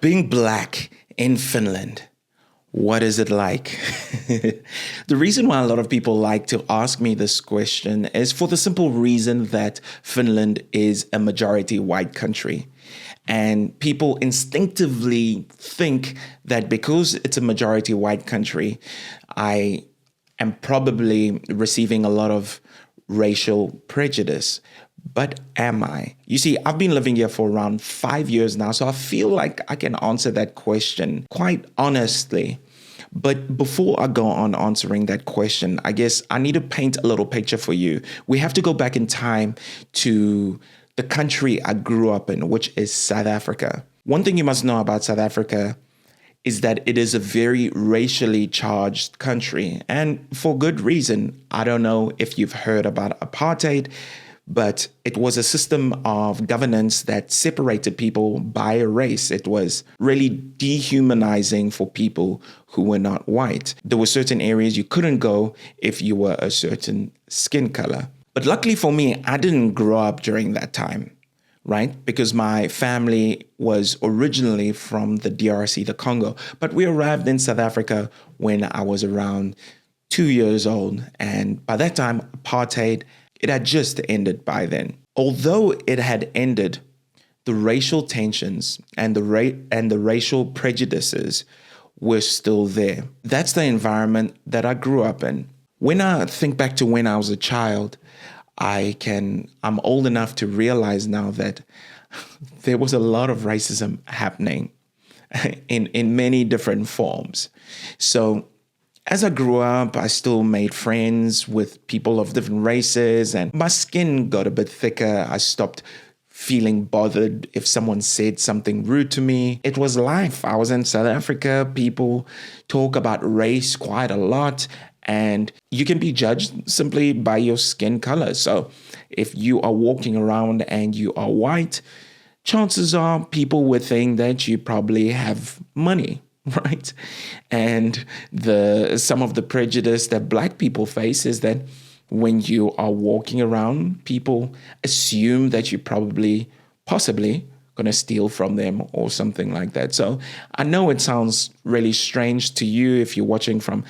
Being black in Finland, what is it like? The reason why a lot of people like to ask me this question is for the simple reason that Finland is a majority white country. And people instinctively think that because it's a majority white country, I am probably receiving a lot of racial prejudice. But am I? You see, I've been living here for around 5 years now, so I feel like I can answer that question quite honestly. But before I go on answering that question, I guess I need to paint a little picture for you. We have to go back in time to the country I grew up in, which is South Africa. One thing you must know about South Africa is that it is a very racially charged country, and for good reason. I don't know if you've heard about apartheid, but it was a system of governance that separated people by a race. It was really dehumanizing for people who were not white. There were certain areas you couldn't go if you were a certain skin color. But luckily for me, I didn't grow up during that time, right? Because my family was originally from the DRC, the Congo. But we arrived in South Africa when I was around 2 years old. And by that time, apartheid, it had just ended by then. Although it had ended, the racial tensions and the racial prejudices were still there. That's the environment that I grew up in. When I think back to when I was a child, I'm old enough to realize now that there was a lot of racism happening in many different forms. So as I grew up, I still made friends with people of different races, and my skin got a bit thicker. I stopped feeling bothered if someone said something rude to me. It was life. I was in South Africa. People talk about race quite a lot, and you can be judged simply by your skin color. So if you are walking around and you are white, chances are people would think that you probably have money. Right. And some of the prejudice that black people face is that when you are walking around, people assume that you're possibly going to steal from them or something like that. So I know it sounds really strange to you if you're watching from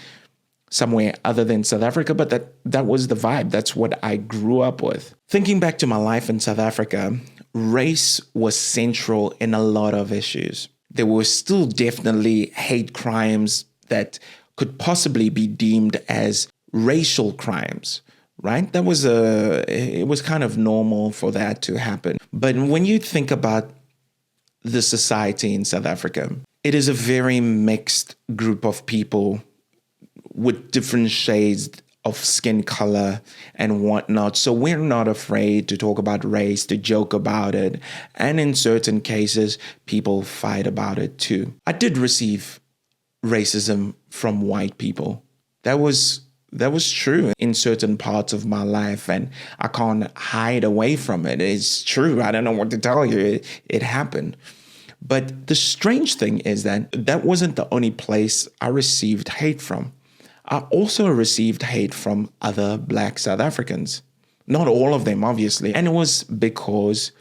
somewhere other than South Africa, but that was the vibe. That's what I grew up with. Thinking back to my life in South Africa, race was central in a lot of issues. There were still definitely hate crimes that could possibly be deemed as racial crimes, right? It was kind of normal for that to happen. But when you think about the society in South Africa, it is a very mixed group of people with different shades of skin color and whatnot. So we're not afraid to talk about race, to joke about it. And in certain cases, people fight about it too. I did receive racism from white people. That was true in certain parts of my life, and I can't hide away from it. It's true. I don't know what to tell you. It happened. But the strange thing is that wasn't the only place I received hate from. I also received hate from other Black South Africans. Not all of them, obviously. And it was because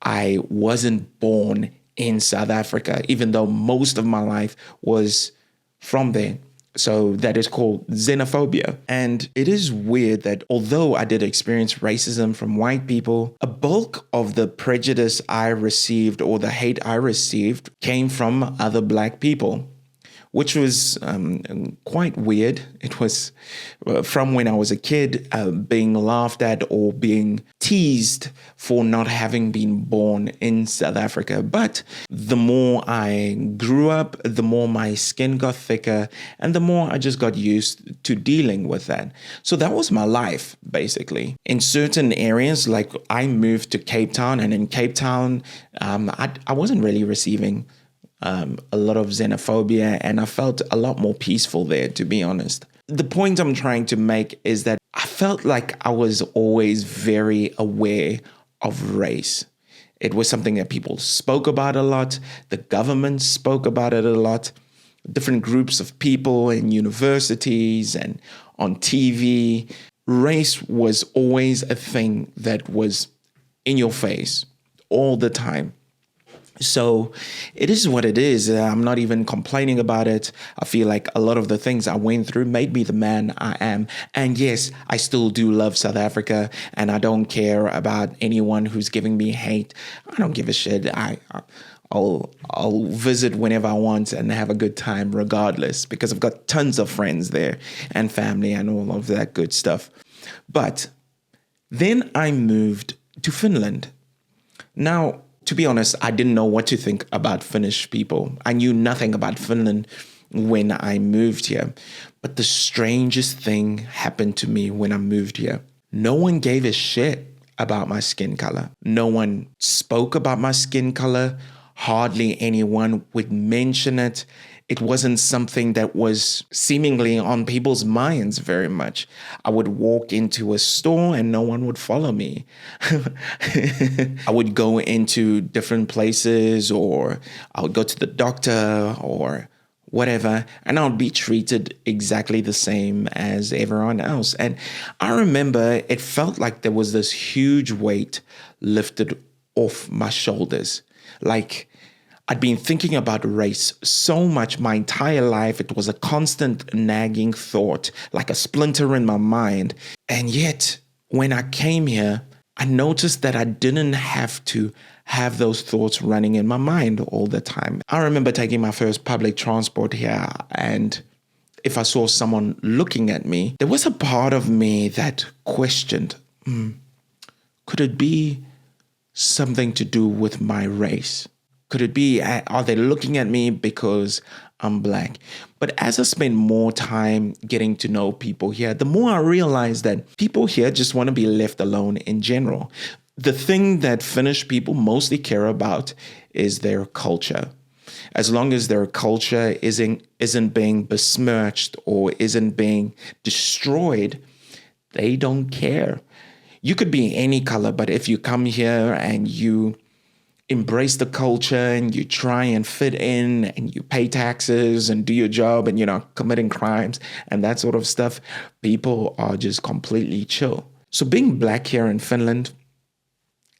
I wasn't born in South Africa, even though most of my life was from there. So that is called xenophobia. And it is weird that although I did experience racism from white people, a bulk of the prejudice I received or the hate I received came from other Black people, which was quite weird. It was from when I was a kid, being laughed at or being teased for not having been born in South Africa. But the more I grew up, the more my skin got thicker, and the more I just got used to dealing with that. So that was my life, basically. In certain areas, like I moved to Cape Town, and in Cape Town, I wasn't really receiving a lot of xenophobia, and I felt a lot more peaceful there, to be honest. The point I'm trying to make is that I felt like I was always very aware of race. It was something that people spoke about a lot. The government spoke about it a lot. Different groups of people in universities and on TV. Race was always a thing that was in your face all the time. So it is what it is. I'm not even complaining about it. I feel like a lot of the things I went through made me the man I am. And yes, I still do love South Africa, and I don't care about anyone who's giving me hate. I don't give a shit. I'll visit whenever I want and have a good time regardless, because I've got tons of friends there and family and all of that good stuff. But then I moved to Finland. Now, to be honest, I didn't know what to think about Finnish people. I knew nothing about Finland when I moved here. But the strangest thing happened to me when I moved here. No one gave a shit about my skin color. No one spoke about my skin color. Hardly anyone would mention it. It wasn't something that was seemingly on people's minds very much. I would walk into a store and no one would follow me. I would go into different places, or I would go to the doctor or whatever, and I would be treated exactly the same as everyone else. And I remember it felt like there was this huge weight lifted off my shoulders. Like, I'd been thinking about race so much my entire life. It was a constant nagging thought, like a splinter in my mind. And yet, when I came here, I noticed that I didn't have to have those thoughts running in my mind all the time. I remember taking my first public transport here, and if I saw someone looking at me, there was a part of me that questioned, could it be something to do with my race? Could it be, are they looking at me because I'm black? But as I spend more time getting to know people here, the more I realize that people here just want to be left alone in general. The thing that Finnish people mostly care about is their culture. As long as their culture isn't being besmirched or isn't being destroyed, they don't care. You could be any color, but if you come here and you embrace the culture and you try and fit in and you pay taxes and do your job and you're not committing crimes and that sort of stuff, people are just completely chill. So being black here in Finland,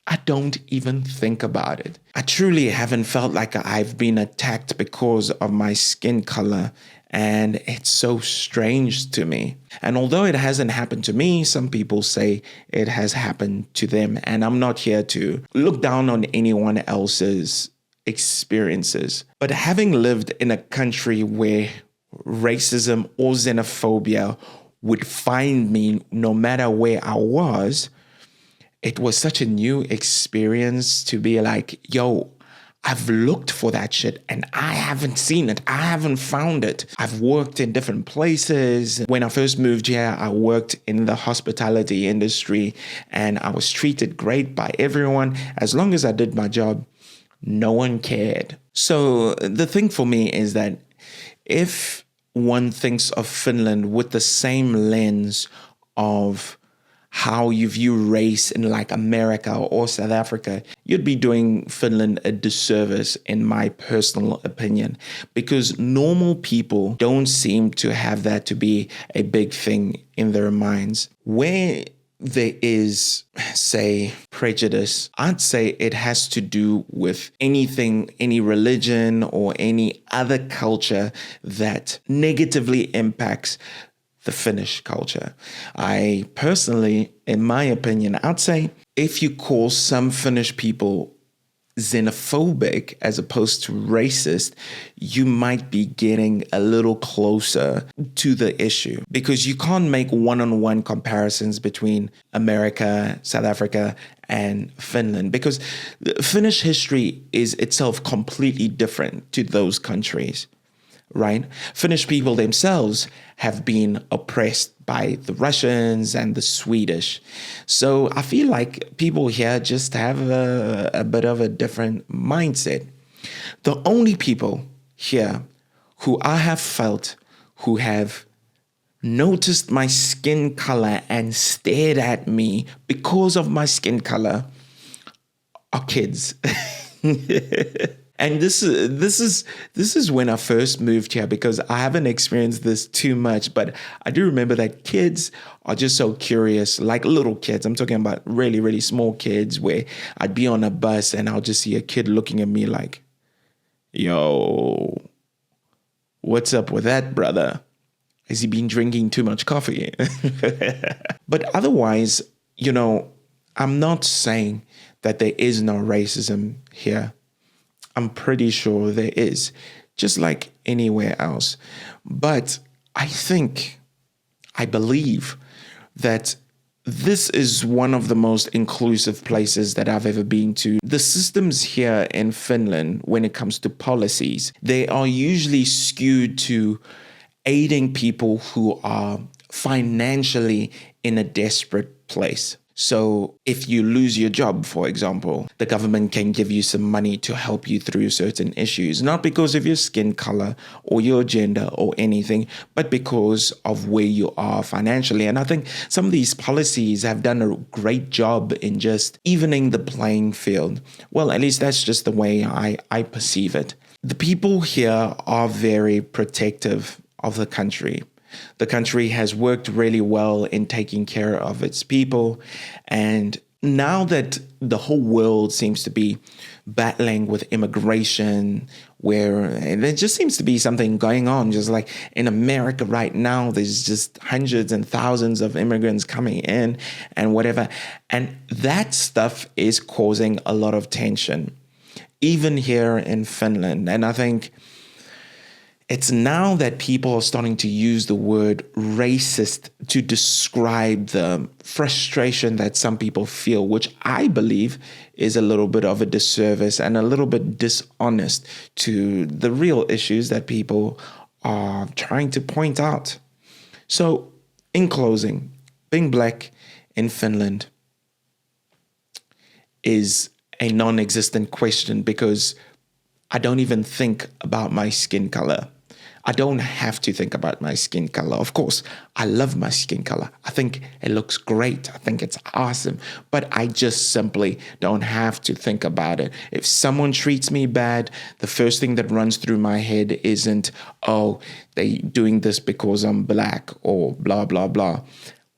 I don't even think about it. I truly haven't felt like I've been attacked because of my skin color, and it's so strange to me. And although it hasn't happened to me, some people say it has happened to them. And I'm not here to look down on anyone else's experiences. But having lived in a country where racism or xenophobia would find me no matter where I was, it was such a new experience to be like, yo, I've looked for that shit and I haven't seen it. I haven't found it. I've worked in different places. When I first moved here, I worked in the hospitality industry and I was treated great by everyone. As long as I did my job, no one cared. So the thing for me is that if one thinks of Finland with the same lens of how you view race in like America or South Africa, you'd be doing Finland a disservice, in my personal opinion, because normal people don't seem to have that to be a big thing in their minds. Where there is, say, prejudice, I'd say it has to do with anything, any religion or any other culture that negatively impacts the Finnish culture. I personally, in my opinion, I'd say if you call some Finnish people xenophobic as opposed to racist, you might be getting a little closer to the issue, because you can't make one-on-one comparisons between America, South Africa, and Finland, because Finnish history is itself completely different to those countries. Right? Finnish people themselves have been oppressed by the Russians and the Swedish. So I feel like people here just have a bit of a different mindset. The only people here who I have felt who have noticed my skin color and stared at me because of my skin color are kids. And this is when I first moved here, because I haven't experienced this too much, but I do remember that kids are just so curious, like little kids. I'm talking about really, really small kids, where I'd be on a bus and I'll just see a kid looking at me like, yo, what's up with that, brother? Has he been drinking too much coffee? But otherwise, I'm not saying that there is no racism here. I'm pretty sure there is, just like anywhere else. But I believe that this is one of the most inclusive places that I've ever been to. The systems here in Finland, when it comes to policies, they are usually skewed to aiding people who are financially in a desperate place. So if you lose your job, for example, the government can give you some money to help you through certain issues, not because of your skin color or your gender or anything, but because of where you are financially. And I think some of these policies have done a great job in just evening the playing field. Well, at least that's just the way I perceive it. The people here are very protective of the country. The country has worked really well in taking care of its people. And now that the whole world seems to be battling with immigration, where there just seems to be something going on, just like in America right now, there's just hundreds and thousands of immigrants coming in and whatever. And that stuff is causing a lot of tension, even here in Finland. And I think it's now that people are starting to use the word racist to describe the frustration that some people feel, which I believe is a little bit of a disservice and a little bit dishonest to the real issues that people are trying to point out. So, in closing, being black in Finland is a non-existent question, because I don't even think about my skin color. I don't have to think about my skin color. Of course, I love my skin color. I think it looks great. I think it's awesome. But I just simply don't have to think about it. If someone treats me bad, the first thing that runs through my head isn't, oh, they doing this because I'm black or blah, blah, blah.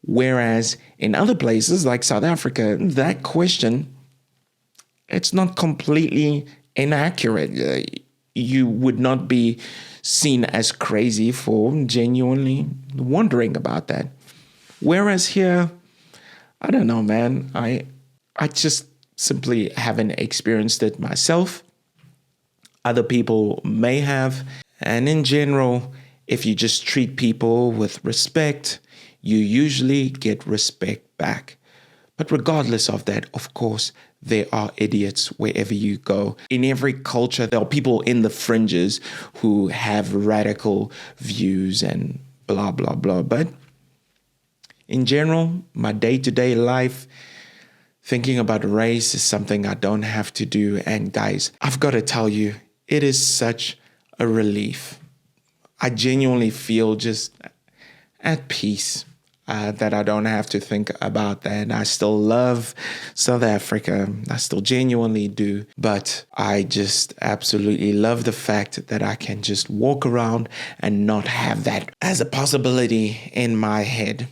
Whereas in other places like South Africa, that question, it's not completely inaccurate. You would not be seen as crazy for genuinely wondering about that. Whereas here, I don't know, man. I just simply haven't experienced it myself. Other people may have. And in general, if you just treat people with respect, you usually get respect back. But regardless of that, of course, there are idiots wherever you go. In every culture, there are people in the fringes who have radical views and blah, blah, blah. But in general, my day-to-day life, thinking about race is something I don't have to do. And guys, I've got to tell you, it is such a relief. I genuinely feel just at peace. That I don't have to think about that. I still love South Africa. I still genuinely do. But I just absolutely love the fact that I can just walk around and not have that as a possibility in my head.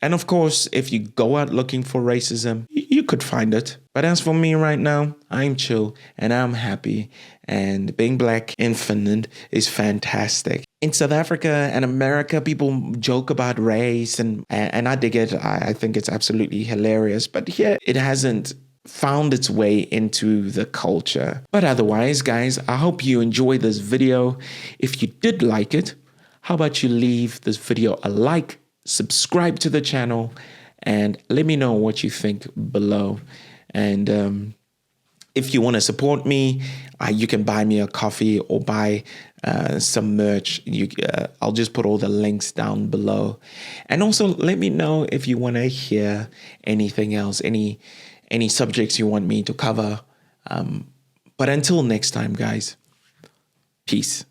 And of course, if you go out looking for racism, you could find it. But as for me right now, I'm chill and I'm happy. And being black in Finland is fantastic. In South Africa and America, people joke about race, and I dig it. I think it's absolutely hilarious. But here, it hasn't found its way into the culture. But otherwise, guys, I hope you enjoyed this video. If you did like it, how about you leave this video a like, subscribe to the channel, and let me know what you think below. And if you want to support me, you can buy me a coffee or buy some merch. I'll just put all the links down below. And also let me know if you want to hear anything else, any subjects you want me to cover. But until next time, guys, peace.